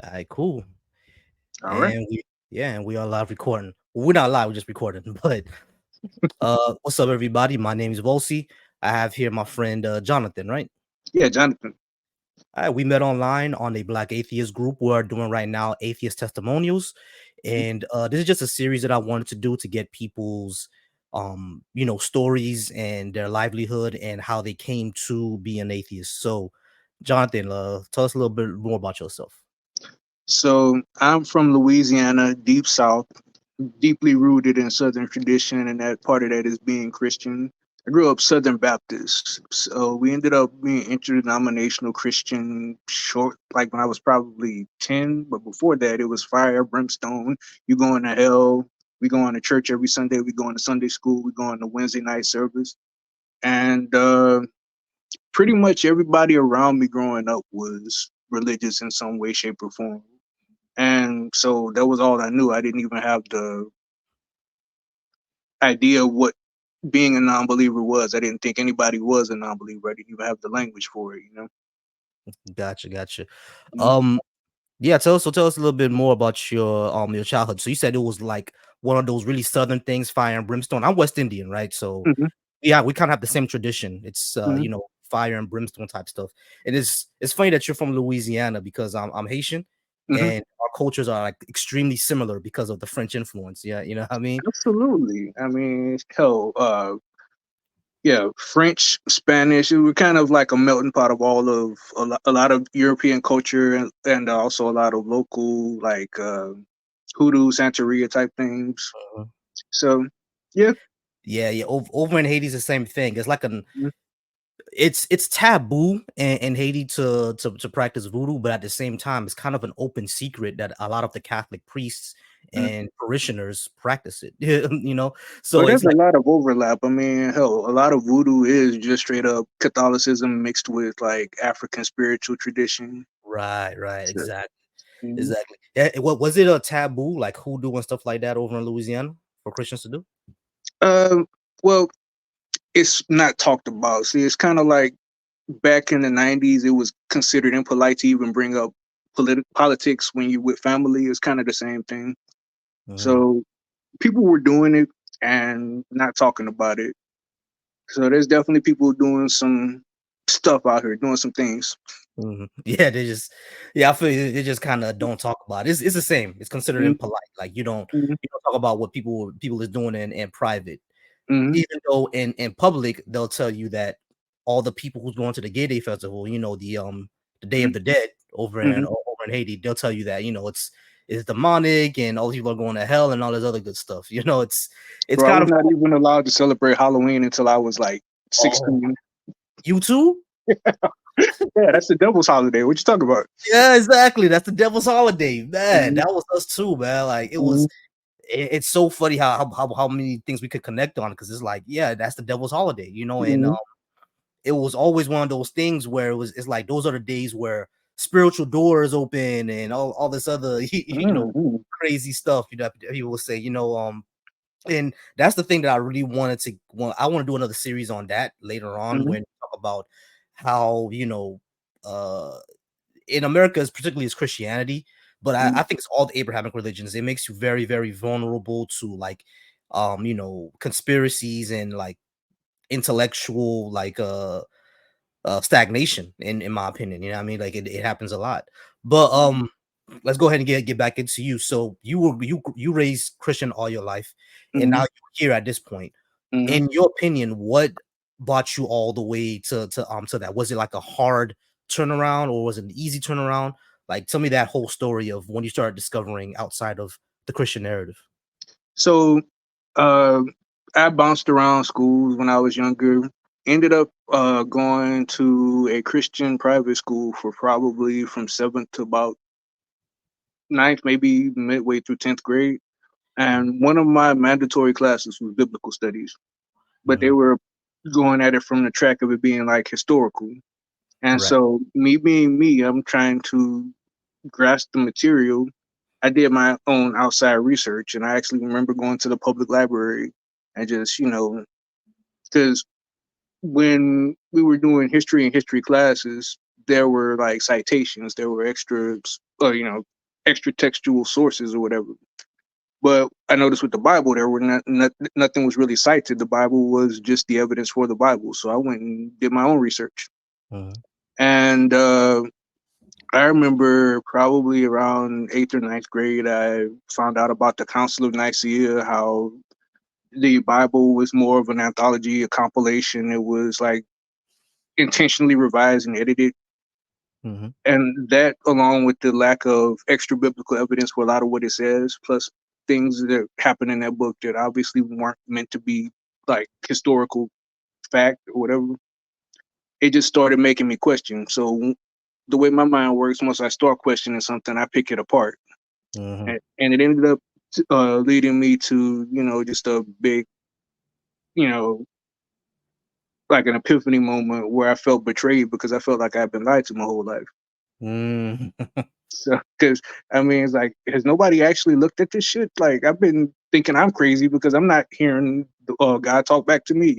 All right, cool. All right. And we are live recording. Well, we're not live, we're just recording. But what's up, everybody? My name is Volsi. I have here my friend Jonathan, right? Yeah, Jonathan. All right, we met online on a Black Atheist group. We're doing right now Atheist Testimonials, Mhm. and this is just a series that I wanted to do to get people's, stories and their livelihood and how they came to be an atheist. So, Jonathan, tell us a little bit more about yourself. So I'm from Louisiana, deep South, deeply rooted in Southern tradition, and that part of that is being Christian. I grew up Southern Baptist, so we ended up being interdenominational Christian short, like when I was probably 10. But before that, it was fire, brimstone. You going to hell. We going to church every Sunday. We going to Sunday school. We going to Wednesday night service, and pretty much everybody around me growing up was religious in some way, shape, or form. And so that was all I knew. I didn't even have the idea of what being a non-believer was. I didn't think anybody was a non-believer. I didn't even have the language for it, you know? Gotcha, gotcha. Mm-hmm. Um, Yeah, tell us a little bit more about your childhood. So you said it was like one of those really southern things, fire and brimstone. I'm West Indian, right? So Mm-hmm. yeah, we kind of have the same tradition. It's Mm-hmm. fire and brimstone type stuff. And it's funny that you're from Louisiana because I'm Haitian Mm-hmm. and our cultures are like extremely similar because of the French influence. Yeah, you know what I mean? Absolutely. I mean, hell, yeah, French, Spanish. It was kind of like a melting pot of all of a lot of European culture and also a lot of local like hoodoo, Santeria type things. Mhm. So, yeah. Yeah, yeah. Over in Haiti is the same thing. It's like an Mm-hmm. it's taboo in Haiti to practice voodoo, but at the same time, it's kind of an open secret that a lot of the Catholic priests and parishioners practice it. But So there's it's a like lot of overlap. I mean, hell, a lot of voodoo is just straight up Catholicism mixed with like African spiritual tradition. right, right, So, exactly, mhm. exactly. Yeah, what was it a taboo like hoodoo and stuff like that over in Louisiana for Christians to do? um, well, it's not talked about. See, it's kind of like back in the '90s, it was considered impolite to even bring up politics when you with family. It's kind of the same thing. Mhm. So people were doing it and not talking about it. So there's definitely people doing some stuff out here, doing some things. Mhm. Yeah, I feel they just kind of don't talk about it. It's the same. It's considered impolite. Like Mhm. you don't talk about what people is doing in private. Mhm. Even though in public they'll tell you that all the people who's going to the Gay Day festival, the Day of Mhm. the Dead over in Mhm. over in Haiti, they'll tell you that it's demonic and all these people are going to hell and all this other good stuff. It's Bro, I kind was of not even allowed to celebrate Halloween until I was like oh 16. you too. Yeah, that's the devil's holiday. What you talking about? Yeah, exactly. That's the devil's holiday, man. Mhm. That was us too, man. Like Mhm. it's so funny how many things we could connect on because it's like, yeah, that's the devil's holiday, and Mhm. it was always one of those things where it's like those are the days where spiritual doors open and all this other Mhm. crazy stuff that people will say, and that's the thing that I really I want to do another series on that later on Mhm. when we talk about how uh in America, is particularly is Christianity, but Mhm. I think it's all the Abrahamic religions. It makes you very, very vulnerable to like, conspiracies and like intellectual stagnation. In my opinion, you know what I mean? Like it happens a lot. But let's go ahead and get back into you. So you raised Christian all your life, and now Mhm. you're here at this point. Mhm. In your opinion, what brought you all the way to that? Was it like a hard turnaround or was it an easy turnaround? Like tell me that whole story of when you started discovering outside of the Christian narrative. So, uh, I bounced around schools when I was younger. Ended up going to a Christian private school for probably from seventh to about ninth, maybe midway through 10th grade. And one of my mandatory classes was biblical studies, but they Mhm. were going at it from the track of it being like historical. And Right. so, me being me, I'm trying to grasp the material. I did my own outside research, and I actually remember going to the public library and just, because when we were doing history and history classes, there were like citations, there were extra, extra textual sources or whatever. But I noticed with the Bible, there were nothing was really cited. The Bible was just the evidence for the Bible. So I went and did my own research. Mhm. And I remember probably around eighth or ninth grade, I found out about the Council of Nicaea, how the Bible was more of an anthology, a compilation. It was like intentionally revised and edited. Mhm. And that, along with the lack of extra biblical evidence for a lot of what it says, plus things that happen in that book that obviously weren't meant to be like historical fact or whatever, it just started making me question. So the way my mind works, once I start questioning something, I pick it apart, Mhm. and it ended up leading me to just a big, you know like an epiphany moment where I felt betrayed because I felt like I've been lied to my whole life. Mm. So, because I mean, it's like, has nobody actually looked at this shit? Like, I've been thinking I'm crazy because I'm not hearing God talk back to me.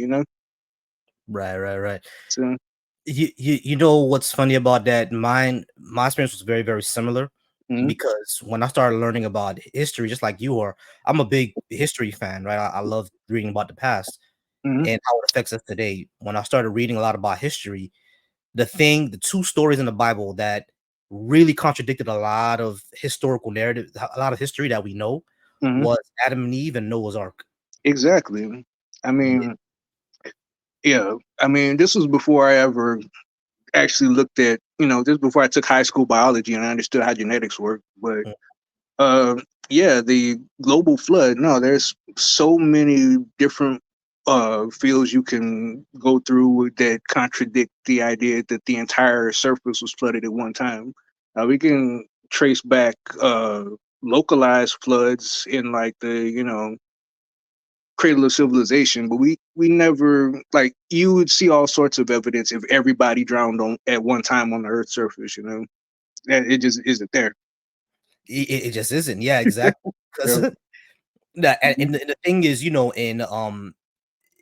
Right, right, right. So, You know what's funny about that? My experience was very, very similar mm-hmm, because when I started learning about history, just like you are, I'm a big history fan, right? I love reading about the past mm-hmm, and how it affects us today. When I started reading a lot about history, the two stories in the Bible that really contradicted a lot of historical narrative, a lot of history that we know, mm-hmm, was Adam and Eve and Noah's Ark. exactly. I Yeah. mean, yeah. I mean, this was before I ever actually looked at, this before I took high school biology and I understood how genetics work. But Mm, Uh, yeah, the global flood. No, there's so many different fields you can go through that contradict the idea that the entire surface was flooded at one time. We can trace back localized floods in like the cradle of civilization, but we never, like, you would see all sorts of evidence if everybody drowned on at one time on the Earth's surface. It just isn't there. it just isn't. Yeah, exactly. Because Yeah. Mhm, and the thing is, in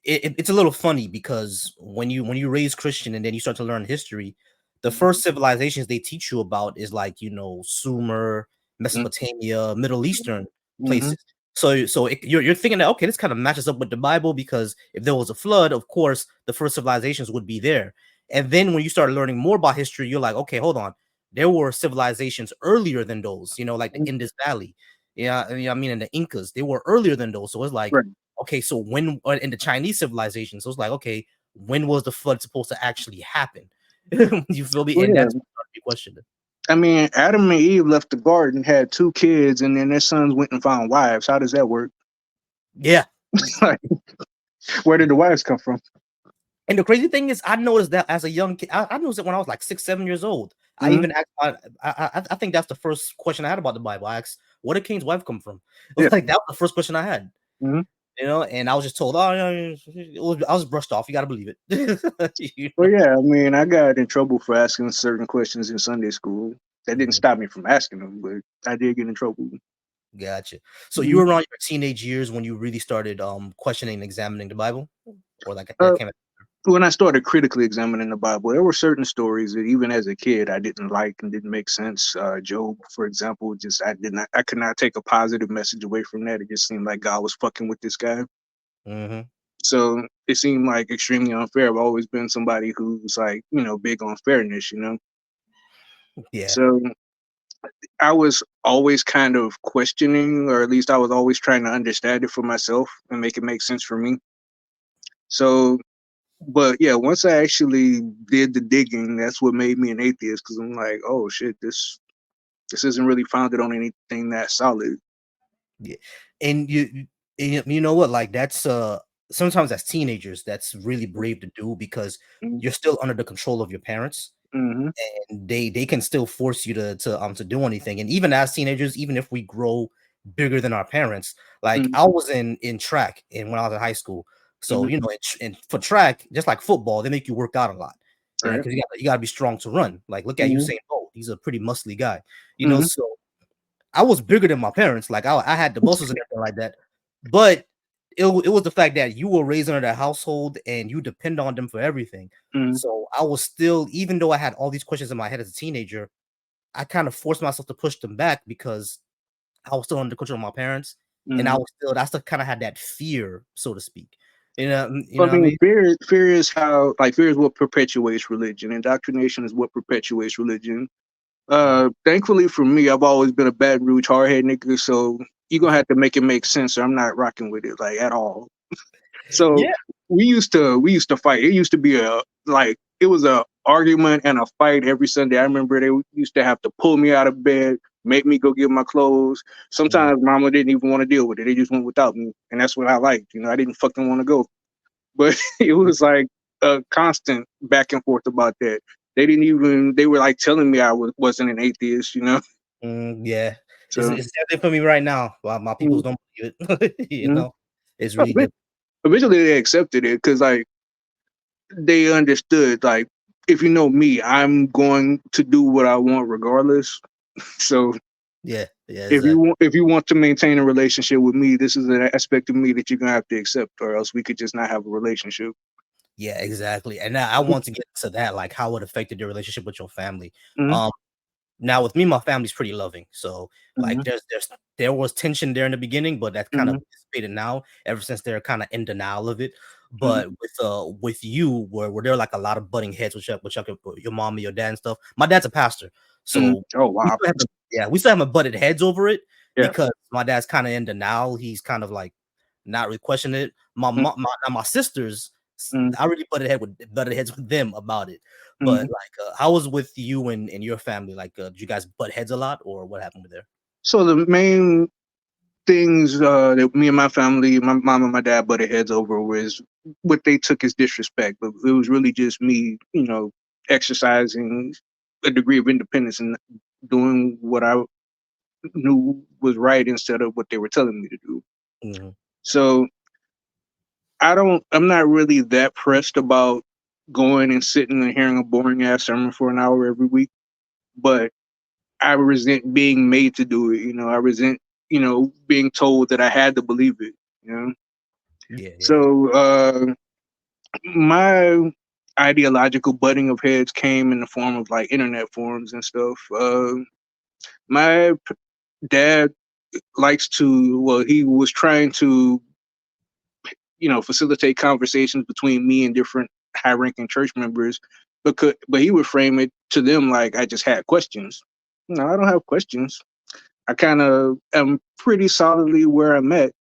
it's a little funny because when you raise Christian and then you start to learn history, the mhm, first civilizations they teach you about is like Sumer, Mesopotamia, Middle Eastern mhm, places. So you're thinking that okay, this kind of matches up with the Bible because if there was a flood, of course the first civilizations would be there. And then when you start learning more about history, you're like, okay, hold on, there were civilizations earlier than those. Like the mhm. Indus Valley. Yeah, I mean, and the Incas, they were earlier than those. So it's like Right. okay, so when in the Chinese civilization, so it's like, okay, when was the flood supposed to actually happen? You feel me? Well, And yeah. that's what started me questioning. I mean, Adam and Eve left the garden, had two kids, and then their sons went and found wives. How does that work? Yeah. Like, where did the wives come from? And the crazy thing is, I noticed that as a young kid, I noticed it when I was like 6, 7 years old. I Hmm. even asked, I think that's the first question I had about the Bible. I asked, where did Cain's wife come from? It Yeah. was like that was the first question I had. Hmm. And I was just told, oh, I was brushed off. You got to believe it. you Well, know? yeah. I mean, I got in trouble for asking certain questions in Sunday school. That didn't Mhm. stop me from asking them, but I did get in trouble. Gotcha. So you Hmm. were around your teenage years when you really started questioning and examining the Bible, or like that Uh, came. when I started critically examining the Bible, there were certain stories that even as a kid I didn't like and didn't make sense. Job, for example, just I could not take a positive message away from that. It just seemed like God was fucking with this guy. Mhm. So it seemed like extremely unfair. I've always been somebody who's like, big on fairness. Yeah. So I was always kind of questioning, or at least I was always trying to understand it for myself and make it make sense for me. So, but yeah, once I actually did the digging, that's what made me an atheist because I'm like, oh shit, this isn't really founded on anything that solid. Yeah. And you know what? Like that's sometimes as teenagers, that's really brave to do because you're still under the control of your parents. Mm-hmm. And they can still force you to do anything. And even as teenagers, even if we grow bigger than our parents, like Mm-hmm. I was in track and when I was in high school. So Mm-hmm. and for track, just like football, they make you work out a lot. Right. Because you got to be strong to run. Like look at Mm-hmm. Usain Bolt, he's a pretty muscly guy. Mm-hmm. So I was bigger than my parents. Like I had the muscles and everything like that. But it was the fact that you were raised under that household and you depend on them for everything. Mm, So I was still, even though I had all these questions in my head as a teenager, I kind of forced myself to push them back because I was still under control of my parents, and mm. I still kind of had that fear, so to speak. You I know what I mean, mean? fear is how, like, fear is what perpetuates religion. Indoctrination is what perpetuates religion. Mhm. Thankfully for me, I've always been a Baton Rouge hardhead nigga, so you're gonna have to make it make sense, or I'm not rocking with it like at all. So Yeah. we used to fight. It used to be a like it was a argument and a fight every Sunday. I remember they used to have to pull me out of bed, make me go get my clothes. Mhm. Sometimes mama didn't even want to deal with it. They just went without me. And that's what I liked. I didn't fucking want to go. But it was like a constant back and forth about that. They were like telling me wasn't an atheist. Yeah, So it's definitely for me right now. My peoples mm, don't believe it. mm. It's really different. Eventually they accepted it because like they understood like if you know me, I'm going to do what I want regardless. So Yeah, yeah, if you exactly. want if you want to maintain a relationship with me, this is an aspect of me that you're gonna have to accept, or else we could just not have a relationship. Yeah, exactly. And now I want to get to that, like how it affected your relationship with your family. Mm-hmm, Um, Now with me, my family's pretty loving. So mm-hmm, like there was tension there in the beginning, but that's kind mm-hmm, of dissipated now ever since they're kind of in denial of it. mm-hmm, But with you, where there are like a lot of butting heads with your mom and your dad and stuff. My dad's a pastor, mm-hmm. so Oh we wow, still haven't we still haven't butted heads over it yeah. because my dad's kind of in denial. He's kind of like not really questioning it. My sisters, Mm-hmm, I really butted heads with them about it. But mm-hmm. like, how was with you and your family? Like, did you guys butt heads a lot, or what happened with there? So the main things that me and my family, my mom and my dad butted heads over was what they took as disrespect, but it was really just me, exercising a degree of independence and doing what I knew was right instead of what they were telling me to do. Mhm. So I'm not really that pressed about going and sitting and hearing a boring ass sermon for an hour every week, but I resent being made to do it. I resent, being told that I had to believe it, you know? Yeah, yeah. So, my ideological butting of heads came in the form of like internet forums and stuff. My dad likes to, well, he was trying to, facilitate conversations between me and different high ranking church members, but he would frame it to them like I just had questions. No, I don't have questions. I kind of am pretty solidly where I'm at,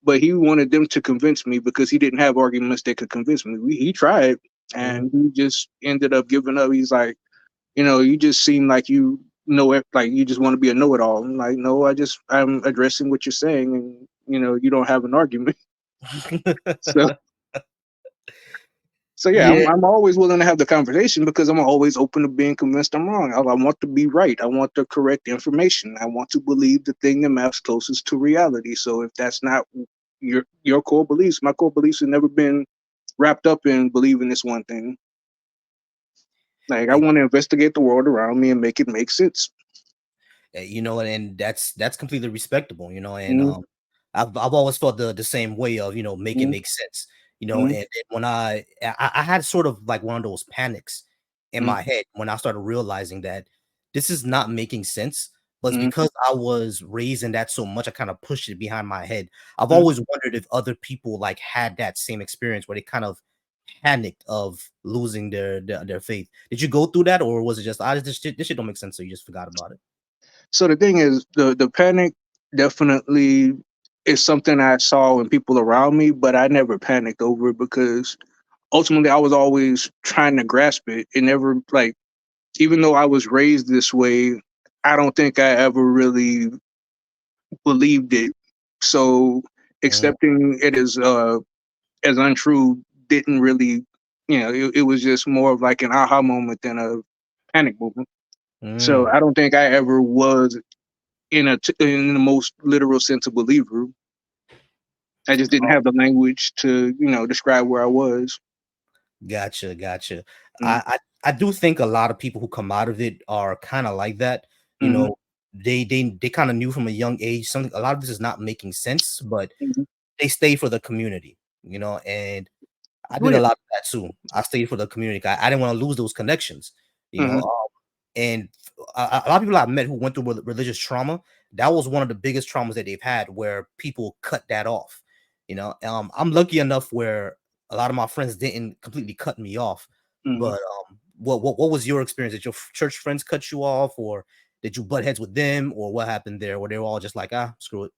but he wanted them to convince me because he didn't have arguments that could convince me. He tried, Mhm. and he just ended up giving up. He's like, you just seem like you know it, like you just want to be a know-it-all. I'm like, no, I'm addressing what you're saying, and you don't have an argument. So So yeah, I'm Yeah, I'm always willing to have the conversation because I'm always open to being convinced I'm wrong. I want to be right. I want the correct information. I want to believe the thing that maps closest to reality. So if that's not your core beliefs, my core beliefs have never been wrapped up in believing this one thing. Like I and, want to investigate the world around me and make it make sense. and that's completely respectable. And Mm-hmm, I've always felt the same way of make it mm-hmm, make sense. mm-hmm, And when I had sort of like one of those panics in my head when I started realizing that this is not making sense. But it's mm-hmm, because I was raised in that so much, I kind of pushed it behind my head. I've mm-hmm. always wondered if other people like had that same experience where they kind of panicked of losing their faith. Did you go through that, or was it just this shit don't make sense, so you just forgot about it? So the thing is, the panic definitely is something I saw in people around me, but I never panicked over it because ultimately I was always trying to grasp it. It never like even though I was raised this way, I don't think I ever really believed it. So Mm, accepting it as untrue didn't really it was just more of like an aha moment than a panic moment. So mm. I don't think I ever was in the most literal sense a believer. I just didn't have the language to describe where I was. Gotcha, gotcha. Mm-hmm. I do think a lot of people who come out of it are kind of like that. You Mm-hmm. know, they kind of knew from a young age something. A lot of this is not making sense, but they stay for the community, and I Well, did a yeah. lot of that too. I stayed for the community. I didn't want to lose those connections, you know. Hmm. And a lot of people I've met who went through religious trauma, that was one of the biggest traumas that they've had, where people cut that off. I'm lucky enough where a lot of my friends didn't completely cut me off. Hmm. But what was your experience? Did your church friends cut you off, or did you butt heads with them, or what happened there? Where they were all just like, screw it.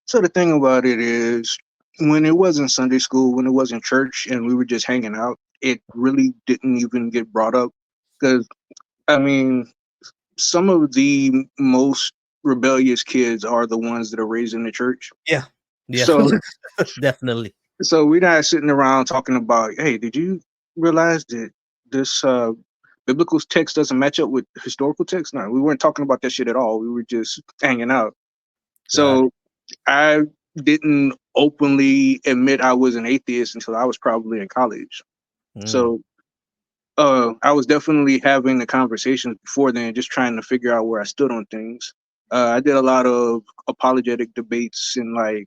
So the thing about it is, when it wasn't Sunday school, when it wasn't church, and we were just hanging out, it really didn't even get brought up. Because I mean, some of the most rebellious kids are the ones that are raised in the church. Yeah, yeah, So definitely. we're not sitting around talking about, hey, did you realize that this biblical text doesn't match up with historical text? No, we weren't talking about that shit at all. We were just hanging out. Got So I didn't openly admit I was an atheist until I was probably in college. mm, So I was definitely having the conversations before then, just trying to figure out where I stood on things. I did a lot of apologetic debates in like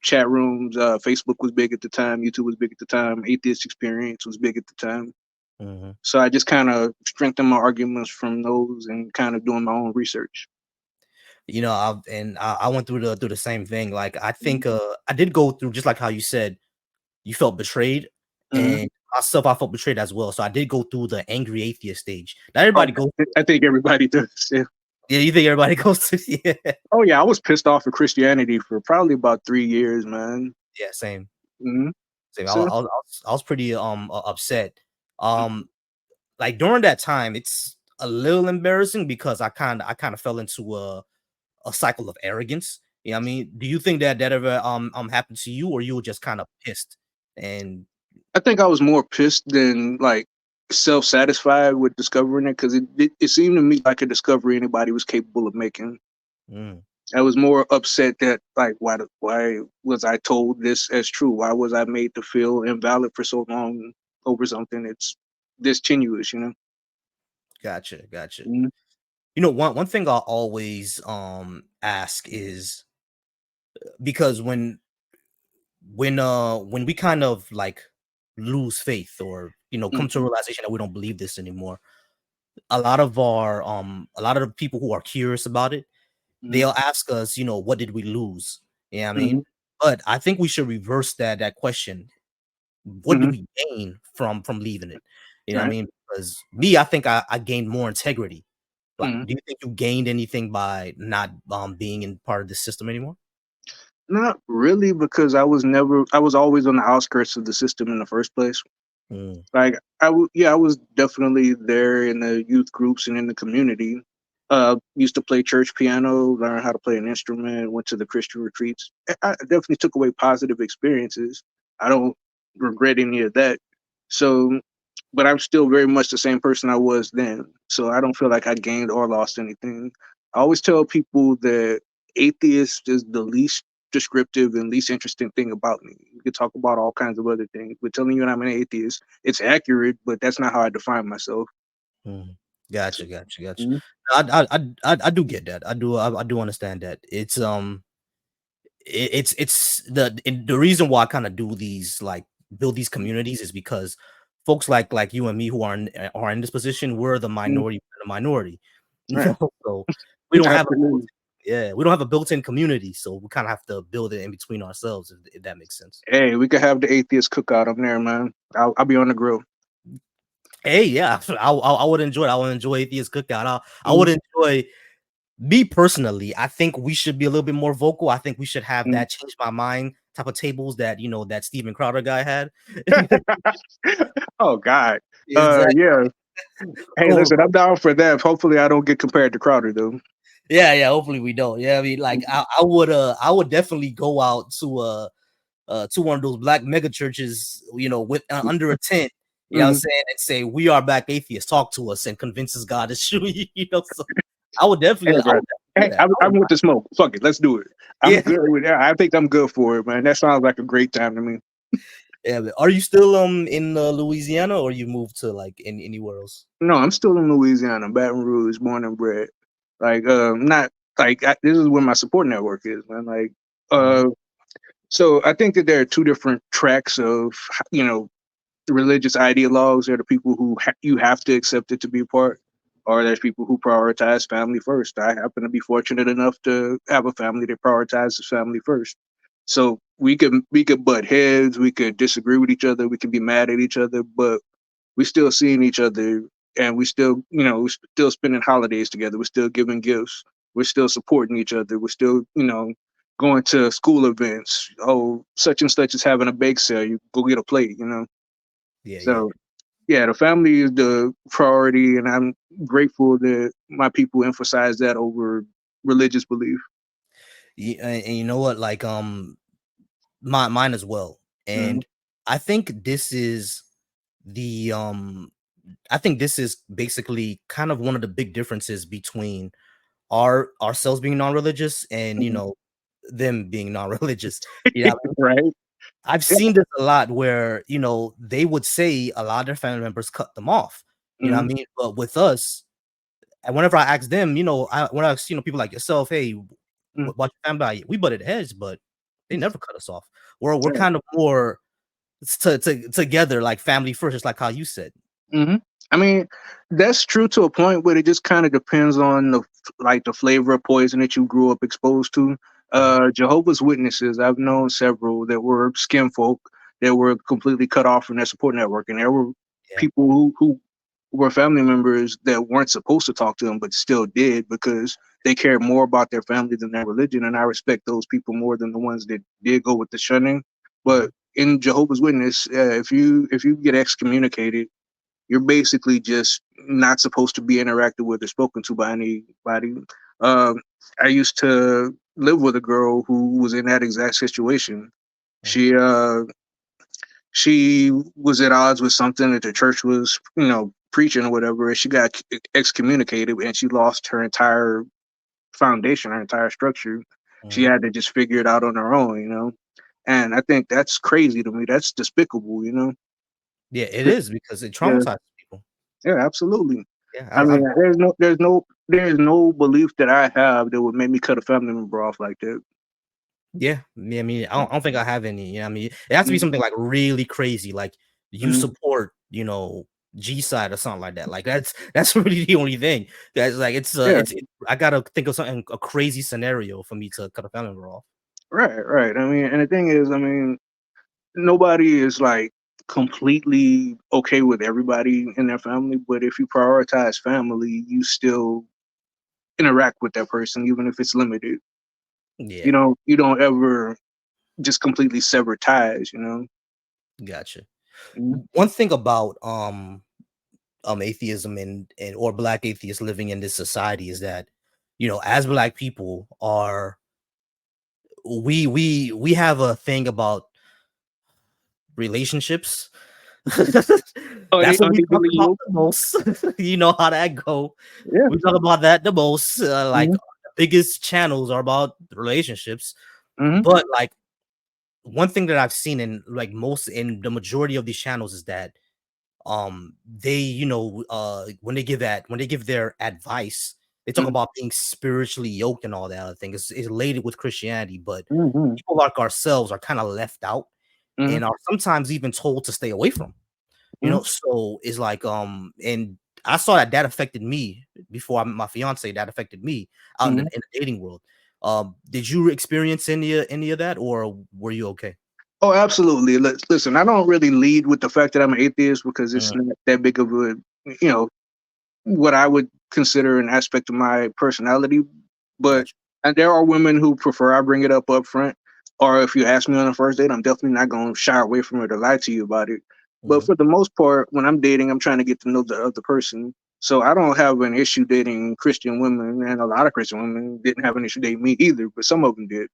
chat rooms. Facebook was big at the time. YouTube was big at the time. Atheist Experience was big at the time. mhm. So I just kind of strengthened my arguments from those and kind of doing my own research. I went through the same thing. Like, I Mhm. think I did go through, just like how you said you felt betrayed, Mhm. and myself, I felt betrayed as well. So I did go through the angry atheist stage. Not Oh, everybody goes through I it. think everybody does. Yeah. Yeah, you think everybody goes through? Yeah, Oh yeah, I was pissed off at Christianity for probably about 3 years, man. yeah, same, Hmm. same. So I was pretty upset. Um, like during that time, it's a little embarrassing because I kind of fell into a cycle of arrogance. You know what I mean? Do you think that ever happened to you, or you were just kind of pissed and I think I was more pissed than like self-satisfied with discovering it because it seemed to me like a discovery anybody was capable of making. mm, I was more upset that like why was I told this as true? Why was I made to feel invalid for so long over something that's this tenuous? You know. gotcha. Mhm. One thing I always ask is, because when we kind of like lose faith, or come to a Mhm. realization that we don't believe this anymore, a lot of the people who are curious about it, Mhm. they'll ask us, what did we lose? You know what I mean? Mhm. But I think we should reverse that question. What do Mhm. we gain from leaving it? You know what I Right. mean? Because me, I think I gained more integrity. Like, Mhm. do you think you gained anything by not being in part of the system anymore? Not really, because I was always on the outskirts of the system in the first place. Mm, Like yeah, I was definitely there in the youth groups and in the community. Used to play church piano, learn how to play an instrument, went to the Christian retreats. I definitely took away positive experiences. I don't regret any of that. So, but I'm still very much the same person I was then. So I don't feel like I gained or lost anything. I always tell people that atheist is the least descriptive and least interesting thing about me. We could talk about all kinds of other things, but telling you I'm an atheist, it's accurate, but that's not how I define myself. mm. Gotcha. Mhm. I do get that. I do understand that. It's the reason why I kind of do these, like, build these communities, is because folks like you and me who are in this position, we're the Mhm. minority in the minority. Right. So we don't have a Absolutely. we don't have a built-in community, so we kind of have to build it in between ourselves, if that makes sense. Hey, we could have the atheist cookout up there, man. I'll be on the grill. Hey, yeah, I would enjoy it. I would enjoy atheist cookout. I Mhm. would enjoy. Me personally, I think we should be a little bit more vocal. I think we should have Mhm. that change my mind type of tables that that Steven Crowder guy had. Oh God. Exactly. Yeah. Hey, Over, listen, I'm down for that. Hopefully, I don't get compared to Crowder though. yeah. Hopefully we don't. Yeah, I mean, like, I would definitely go out to one of those black mega churches, with under a tent. You know what I'm Mhm. saying? And say, we are black atheists. Talk to us and convince us God is true. So I would Hey, definitely, I bro. would definitely do Hey, that. I I'm would with the smoke. Fuck it, let's do it. I'm Yeah, good with that. I think I'm good for it, man. That sounds like a great time to me. yeah. But are you still in Louisiana, or you moved to, like, anywhere else? No, I'm still in Louisiana, Baton Rouge, born and bred. Like, not like this is where my support network is, man. Like, Mhm. uh, So I think that there are two different tracks of, you know, religious ideologues. There are the people who you have to accept it to be a part, or there's people who prioritize family first. I happen to be fortunate enough to have a family that prioritizes family first. So we could butt heads, we could disagree with each other, we could be mad at each other, but we still seeing each other, and we still, you know, we're still spending holidays together. We're still giving gifts. We're still supporting each other. We're still, you know, going to school events. Oh, such and such is having a bake sale. You go get a plate, you know. Yeah, yeah. So yeah, the family is the priority, and I'm grateful that my people emphasize that over religious belief. And you know what? Like, mine as well. Mm-hmm. And I think this is the I think this is basically kind of one of the big differences between ourselves being non-religious and Mm-hmm. them being non-religious. You know, Right. I've Yeah. seen this a lot where, they would say a lot of their family members cut them off. You know what Mm-hmm. I mean? But with us, and whenever I ask them, when I ask, people like yourself, hey, what your family, we butted heads, but they never cut us off. We're Yeah. kind of more together, like family first, just like how you said. Hmm. I mean, that's true to a point, but it just kind of depends on the flavor of poison that you grew up exposed to. Mhm. Jehovah's Witnesses, I've known several that were skin folk that were completely cut off from their support network, and there were Yeah. people who were family members that weren't supposed to talk to them, but still did because they cared more about their family than their religion. And I respect those people more than the ones that did go with the shunning. But Mhm. in Jehovah's Witness, if you get excommunicated, you're basically just not supposed to be interacted with or spoken to by anybody. Um, I used to live with a girl who was in that exact situation. Mhm. She was at odds with something that the church was, you know, preaching or whatever, and she got excommunicated, and she lost her entire foundation, her entire structure. She Mhm. had to just figure it out on her own, you know. And I think that's crazy to me. That's despicable, you know. Yeah, it is because it Yeah, traumatizes people. yeah, absolutely. Yeah, I mean, I've there's no belief that I have that would make me cut a family member off like that. yeah, I mean, I don't think I have any. I mean, it has to be Mm-hmm. something like really crazy, like you Mm-hmm. support, G side or something like that. Like that's really the only thing. That's like Yeah, I gotta think of something a crazy scenario for me to cut a family member off. right, right. I mean, and the thing is, I mean, nobody is like completely okay with everybody in their family, but if you prioritize family, you still interact with that person, even if it's limited. Yeah, You don't ever just completely sever ties, you know? gotcha. Mhm. One thing about atheism and or black atheists living in this society is that, as black people are we have a thing about relationships. That's what we talk Unevenly about yoked. the most. You know how that go. Yeah. We talk about that the most. Like Hmm. the biggest channels are about relationships. Hmm. But like one thing that I've seen in the majority of these channels is that they when they give their advice, they talk about being spiritually yoked and all that other thing. It's related with Christianity, but Hmm. people like ourselves are kind of left out Hmm. and are sometimes even told to stay away from. Hmm. So it's like, and I saw that affected me before I met my fiance. That affected me out Hmm. in the dating world. Did you experience any of that, or were you okay? Oh, absolutely. Listen, I don't really lead with the fact that I'm an atheist because it's Mm, not that big of a, you know, what I would consider an aspect of my personality. But gotcha. and there are women who prefer I bring it up front. Or if you ask me on a first date, I'm definitely not going to shy away from it or lie to you about it. But Mhm, for the most part, when I'm dating, I'm trying to get to know the other person. So I don't have an issue dating Christian women, and a lot of Christian women didn't have an issue dating me either, but some of them did.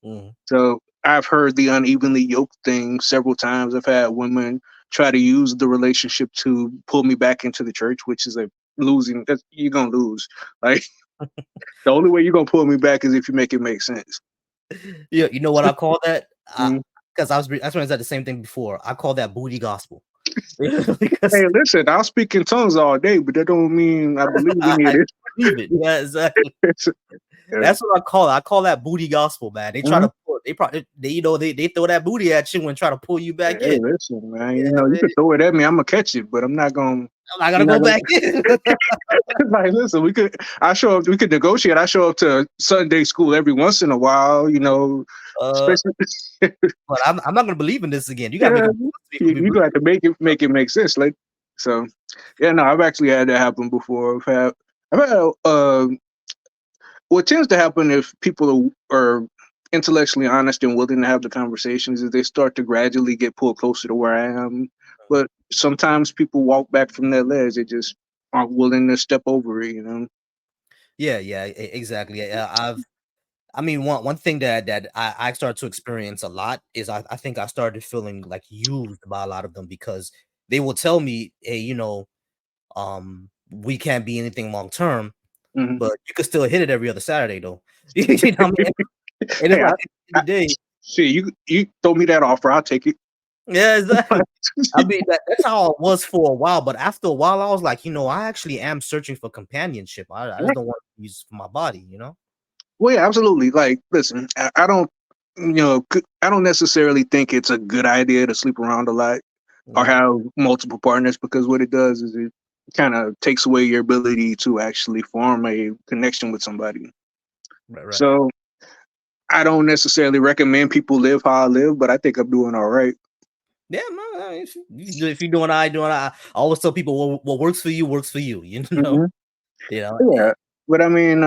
mhm. So I've heard the unevenly yoked thing several times. I've had women try to use the relationship to pull me back into the church, which is a losing. You're gonna lose. Like the only way you're gonna pull me back is if you make it make sense. Yeah, you know what I call that? Mhm. Because I said the same thing before. I call that booty gospel. Because Hey, listen, I'll speak in tongues all day, but that don't mean I believe any of I this. believe it. Yeah, exactly. Yeah. That's what I call it. I call that booty gospel, man. They try Mhm. to they throw that booty at you and try to pull you back Hey, in. listen, man. Yeah, You know, you man, could throw it at me. I'm gonna catch it, but I'm not gonna. I'm not gonna I'm not go gonna. back in. Like, listen, we could. I show up. We could negotiate. I show up to Sunday school every once in a while. You know, uh, especially. but I'm not gonna believe in this again. You gotta make Yeah, a to me for me you believe. got to make it make sense. Like, so, yeah, no, I've actually had that happen before. I've had what tends to happen if people are intellectually honest and willing to have the conversations is they start to gradually get pulled closer to where I am. But sometimes people walk back from that ledge; they just aren't willing to step over it. You know. Yeah, yeah, exactly. Yeah, I mean, one thing that I started to experience a lot is I think I started feeling like used by a lot of them because they will tell me, hey, we can't be anything long term, Hmm. but you could still hit it every other Saturday though. You know what I mean? And it's Hey, like at the end I of the day, see you throw me that offer, I'll take it. yeah, exactly. I mean, that's how it was for a while, but after a while, I was like, I actually am searching for companionship. I just don't want to use for my body. Well, yeah, absolutely. Like, listen, I don't, I don't necessarily think it's a good idea to sleep around a lot or Mhm. have multiple partners because what it does is it kind of takes away your ability to actually form a connection with somebody. Right, right. So I don't necessarily recommend people live how I live, but I think I'm doing all right. Yeah, man. If you're doing, I always tell people what works for you works for you. You know, Hmm. you know. Yeah, but I mean,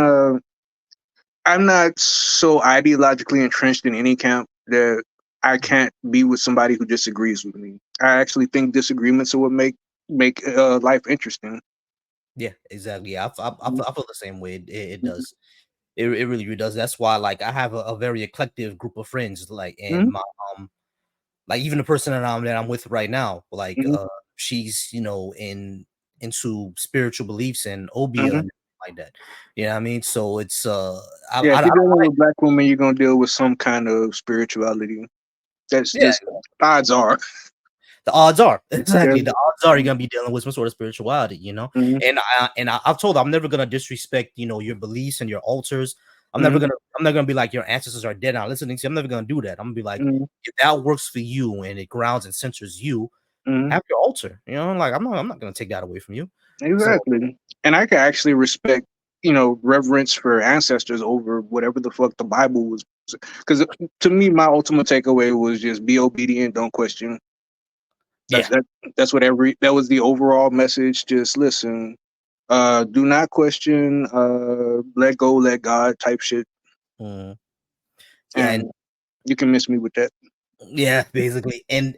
I'm not so ideologically entrenched in any camp that I Mhm. can't be with somebody who disagrees with me. I actually think disagreements are what make life interesting. Yeah, exactly. Yeah, Mhm. I feel the same way. It Mhm. does. It really, really does. That's why, like, I have a very eclectic group of friends. Like, and Mhm. my like even the person that I'm with right now, like, Mhm. she's into spiritual beliefs and obia Mhm. and like that. You know what I mean? So it's Yeah, if I you're don't dealing like. with black women, you're gonna deal with some kind of spirituality. That's Yeah, just odds are. the odds are Yeah. exactly the odds are you're gonna be dealing with some sort of spirituality. Mhm. I've told her I'm never gonna disrespect your beliefs and your altars. Mhm. I'm not gonna be like your ancestors are dead. Now listening to you, I'm never gonna do that. I'm gonna be like, Mhm. if that works for you and it grounds and centers you, Mhm. have your altar. Like I'm not gonna take that away from you. So Exactly. And I can actually respect, reverence for ancestors over whatever the fuck the Bible was. Because to me, my ultimate takeaway was just be obedient, don't question. That's yeah. that. That's what that was the overall message. Just listen. Do not question. Let go, let God type shit. Mhm. Yeah, and And you can miss me with that. yeah, basically. And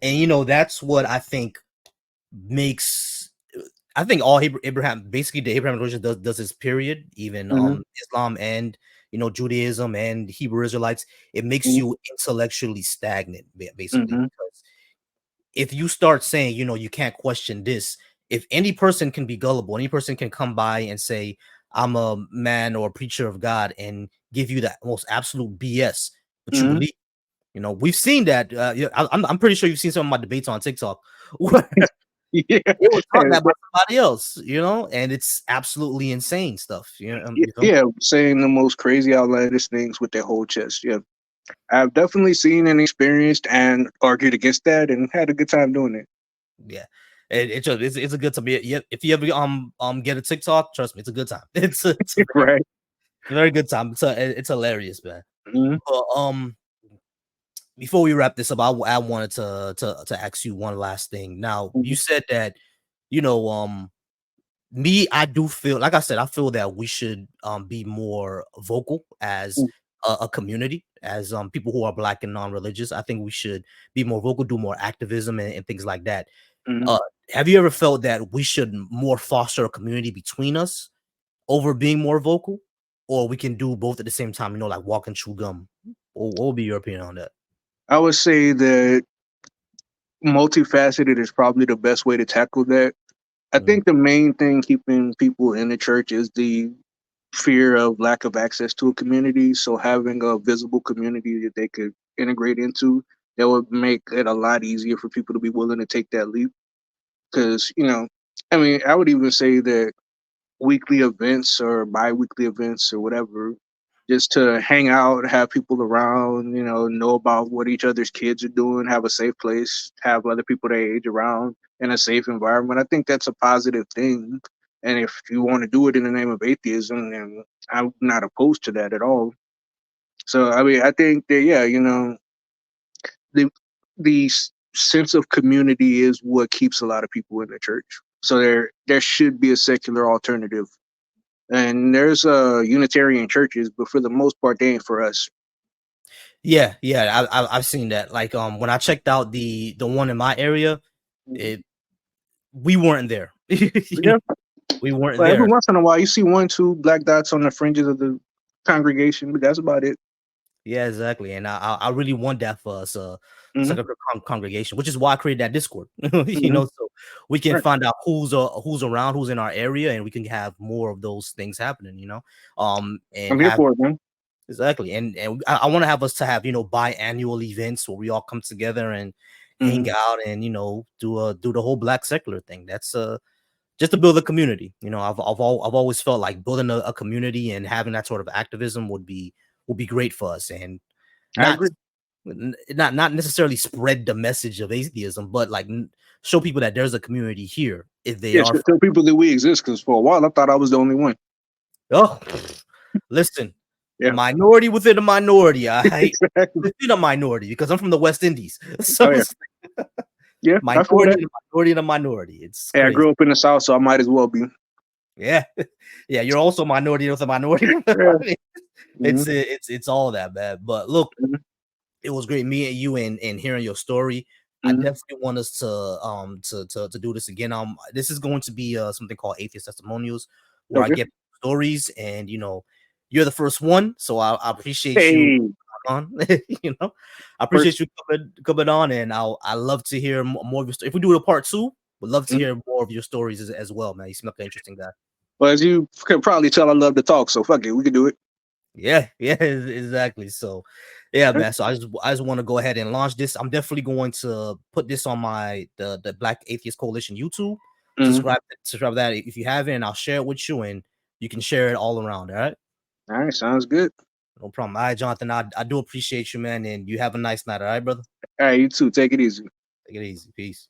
that's what I think makes I think all Abraham basically the Abraham religion does this period, even Hmm. Islam and Judaism and Hebrew Israelites, it makes Hmm. you intellectually stagnant, basically, Hmm. because if you start saying, you can't question this, if any person can be gullible, any person can come by and say, I'm a man or a preacher of God and give you that most absolute BS, but you Hmm. believe. We've seen that. Yeah, I'm pretty sure you've seen some of my debates on TikTok where Yeah. it was taught that by somebody else, and it's absolutely insane stuff. You feel me? Yeah, saying the most crazy outlandish things with their whole chest. Yeah. I've definitely seen and experienced and argued against that and had a good time doing it. Yeah. It's a good time. Yeah, if you ever get a TikTok, trust me, it's a good time. It's a Right. very good time. It's hilarious, man. Hmm. But before we wrap this up, I wanted to ask you one last thing. Now, you Hmm. said that you know me, I do feel like I said, I feel that we should be more vocal as a community, as people who are black and non-religious. I think we should be more vocal, do more activism and things like that. Hmm. Uh, have you ever felt that we should more foster a community between us over being more vocal, or we can do both at the same time? Like walk and chew gum. What would be your opinion on that? I would say that multifaceted is probably the best way to tackle that. I Mhm. think the main thing keeping people in the church is the fear of lack of access to a community. So having a visible community that they could integrate into, that would make it a lot easier for people to be willing to take that leap. Because, I mean, I would even say that weekly events or bi-weekly events or whatever just to hang out, have people around, know about what each other's kids are doing, have a safe place, have other people their age around in a safe environment. I think that's a positive thing. And if you want to do it in the name of atheism, then I'm not opposed to that at all. So I mean, I think that yeah, the sense of community is what keeps a lot of people in the church. So there should be a secular alternative. And there's Unitarian churches, but for the most part, they ain't for us. Yeah, I've seen that. Like when I checked out the one in my area, it we weren't there. You know, Yeah, we weren't but every there. once in a while, you see one, two black dots on the fringes of the congregation, but that's about it. Yeah, exactly. And I really want that for us, Hmm. secular congregation, which is why I created that Discord. Hmm. So we can Right. find out who's around, who's in our area, and we can have more of those things happening. And I'm here have for it, man. exactly, and I want to have us to have biannual events where we all come together and hang Hmm. out and do the whole black secular thing. That's just to build a community. I've always felt like building a community and having that sort of activism would be great for us, and I not agree. not necessarily spread the message of atheism, but like show people that there's a community here if they Yeah, are tell from. people that we exist, because for a while I thought I was the only one. Oh, listen, Yeah, minority within a minority. I hate exactly. within a minority because I'm from the West Indies, so Oh yeah, it's yeah. I feel minority that. and a minority and a minority. It's Hey, I crazy. grew up in the South, so I might as well be. Yeah, yeah. You're also a minority with a minority. Yeah. Hmm. It's all that, man. But look, it was great meeting you and hearing your story. I Hmm. definitely want us to do this again. This is going to be something called Atheist Testimonials, where I Okay. get stories, and you're the first one, so I appreciate you Hey, on. I first. appreciate you coming on, and I love to hear more of your story. If we do a part two, would love to Mhm. hear more of your stories as well, man. You seem like an interesting guy. Well, as you can probably tell, I love to talk, so fuck it, we can do it. Yeah, yeah, exactly. So, yeah, man. So I just want to go ahead and launch this. I'm definitely going to put this on the Black Atheist Coalition YouTube. Mm-hmm. Subscribe to that if you haven't, and I'll share it with you, and you can share it all around. All right, All right, sounds good. no problem. All right, Jonathan. I do appreciate you, man, and you have a nice night. All right, brother. All right, you too. Take it easy. Take it easy. Peace.